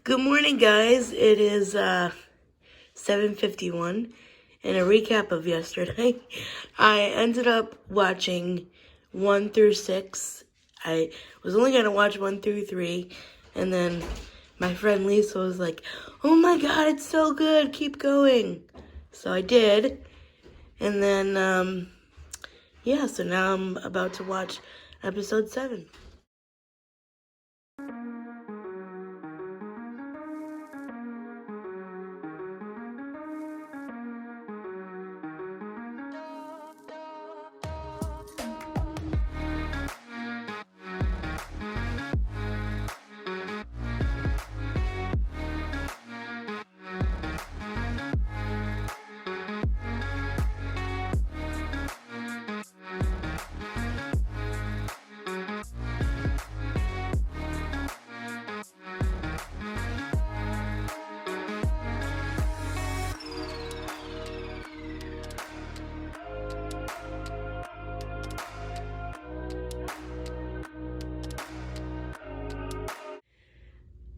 Good morning, guys. It is 7:51, and a recap of yesterday. I ended up watching 1 through 6. I was only going to watch 1 through 3, and then my friend Lisa was like, "Oh my God, it's so good, keep going." So I did, and then, yeah, so now I'm about to watch episode 7.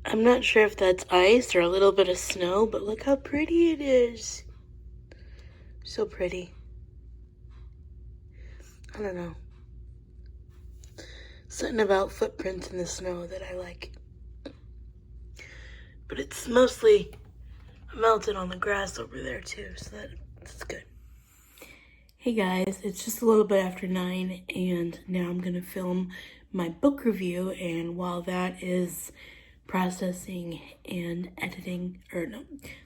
I'm not sure if that's ice or a little bit of snow, but look how pretty it is. So pretty. I don't know. Something about footprints in the snow that I like. But it's mostly melted on the grass over there too, so that's good. Hey guys, it's just a little bit after 9, and now I'm gonna film my book review, and while that is processing and editing, or no,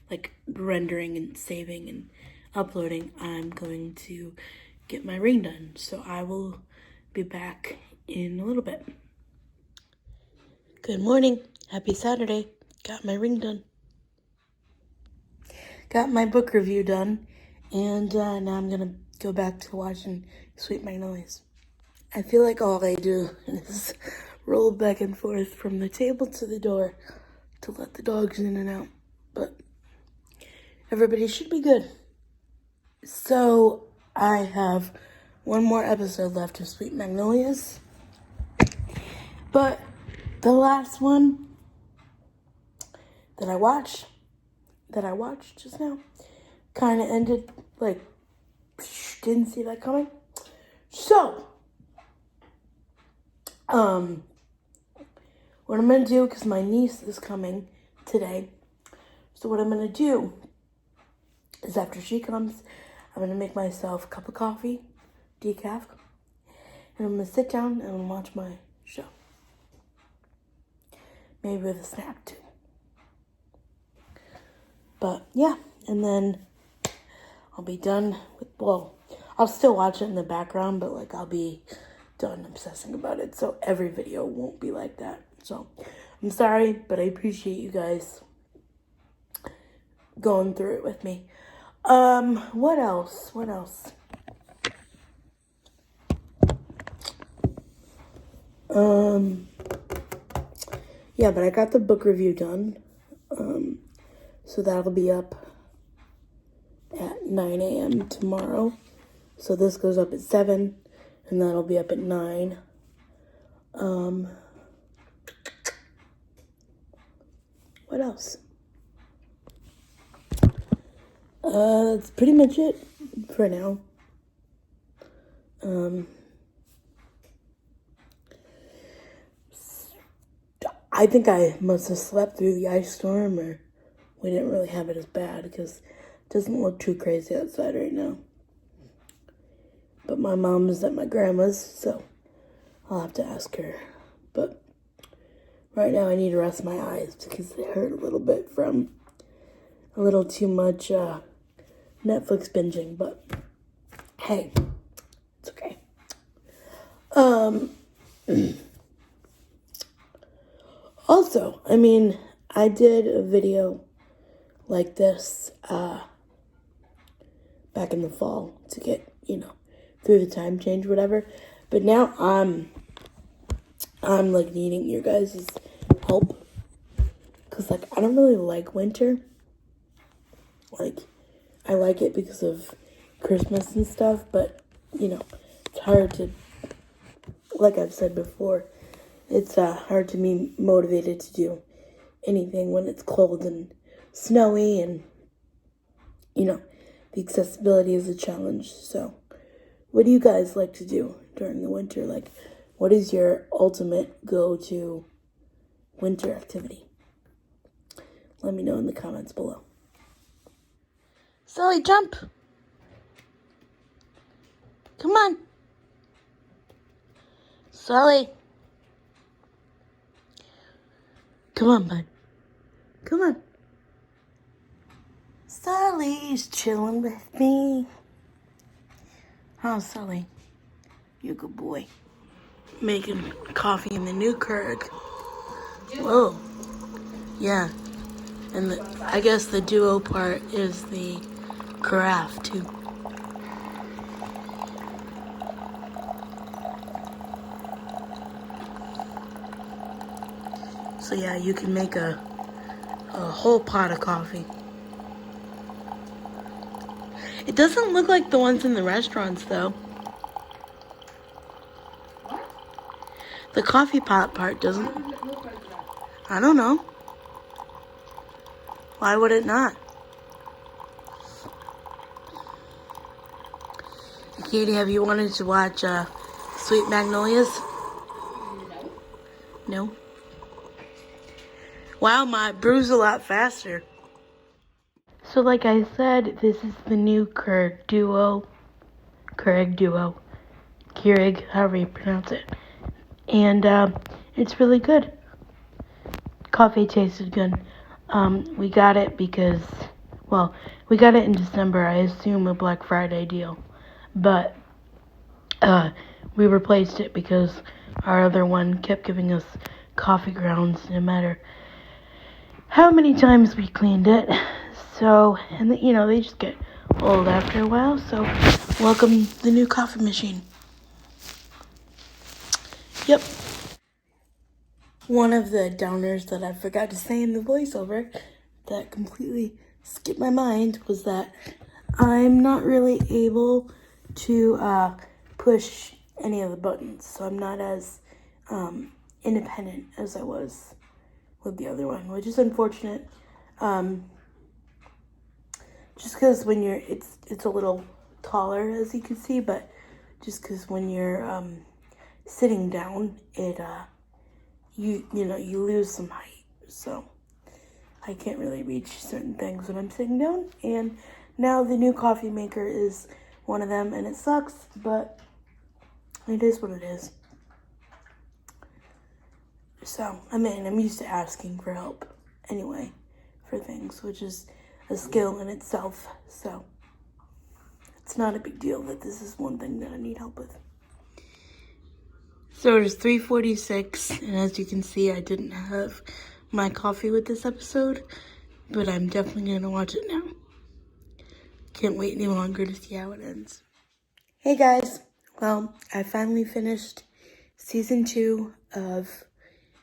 like rendering and saving and uploading, I'm going to get my ring done. So I will be back in a little bit. Good morning. Happy Saturday. Got my ring done. Got my book review done, and now I'm gonna go back to watching Sweet Magnolia'S. I feel like all I do is roll back and forth from the table to the door to let the dogs in and out, but everybody should be good. So I have one more episode left of Sweet Magnolia'S, but the last one that I watched just now kind of ended like, didn't see that coming. So what I'm gonna do, because my niece is coming today, so what I'm gonna do is after she comes, I'm gonna make myself a cup of coffee, decaf, and I'm gonna sit down and I'm gonna watch my show. Maybe with a snack too. But yeah, and then I'll be done with, well, I'll still watch it in the background, but like I'll be done obsessing about it, so every video won't be like that. So I'm sorry, but I appreciate you guys going through it with me. What else? Yeah, but I got the book review done. So that'll be up at 9 a.m. tomorrow. So this goes up at 7, and that'll be up at 9. What else? That's pretty much it for now. I think I must have slept through the ice storm, or we didn't really have it as bad because it doesn't look too crazy outside right now. But my mom is at my grandma's, so I'll have to ask her. But right now I need to rest my eyes because they hurt a little bit from a little too much Netflix binging, but hey, it's okay. Also, I mean, I did a video like this back in the fall to get, through the time change, whatever. But now I'm like needing your guys' help, because like I don't really like winter. Like, I like it because of Christmas and stuff, but it's hard to, like I've said before, it's hard to be motivated to do anything when it's cold and snowy, and you know, the accessibility is a challenge. So what do you guys like to do during the winter? Like, what is your ultimate go-to winter activity? Let me know in the comments below. Sully, jump! Come on! Sully! Come on, bud. Come on. Sully's chilling with me. Oh, Sully. You good boy. Making coffee in the new Keurig. Whoa. Yeah. And I guess the duo part is the carafe, too. So yeah, you can make a whole pot of coffee. It doesn't look like the ones in the restaurants, though. What? The coffee pot part doesn't. Why does it look like that? I don't know. Why would it not? Katie, have you wanted to watch Sweet Magnolia'S? No. No? Wow, my brew's a lot faster. So like I said, this is the new Keurig Duo, Keurig, however you pronounce it. And it's really good. Coffee tasted good. We got it because, well, we got it in December, I assume a Black Friday deal. But we replaced it because our other one kept giving us coffee grounds no matter how many times we cleaned it. So, and you know, they just get old after a while. So, welcome the new coffee machine. Yep. One of the downers that I forgot to say in the voiceover that completely skipped my mind was that I'm not really able to push any of the buttons. So I'm not as independent as I was with the other one, which is unfortunate. Just because when you're, it's a little taller, as you can see, but just because when you're sitting down, it you lose some height, so I can't really reach certain things when I'm sitting down. And now the new coffee maker is one of them, and it sucks, but it is what it is. So, I mean, I'm used to asking for help anyway for things, which is a skill in itself. So, it's not a big deal that this is one thing that I need help with. So, it is 3:46, and as you can see, I didn't have my coffee with this episode, but I'm definitely going to watch it now. Can't wait any longer to see how it ends. Hey guys, well, I finally finished season 2 of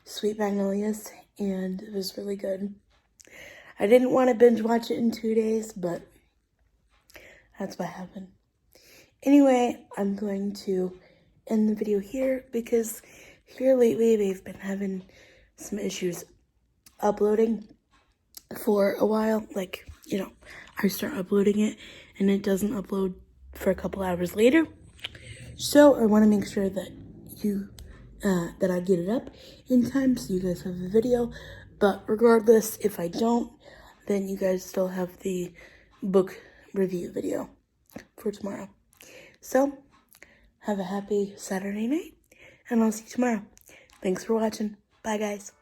Sweet Magnolia'S, and it was really good. I didn't want to binge watch it in 2 days, but that's what happened. Anyway, I'm going to end the video here because here lately they've been having some issues uploading for a while. Like, you know, I start uploading it and it doesn't upload for a couple hours later. So I want to make sure that that I get it up in time so you guys have the video. But regardless, if I don't, then you guys still have the book review video for tomorrow. So, have a happy Saturday night, and I'll see you tomorrow. Thanks for watching. Bye, guys.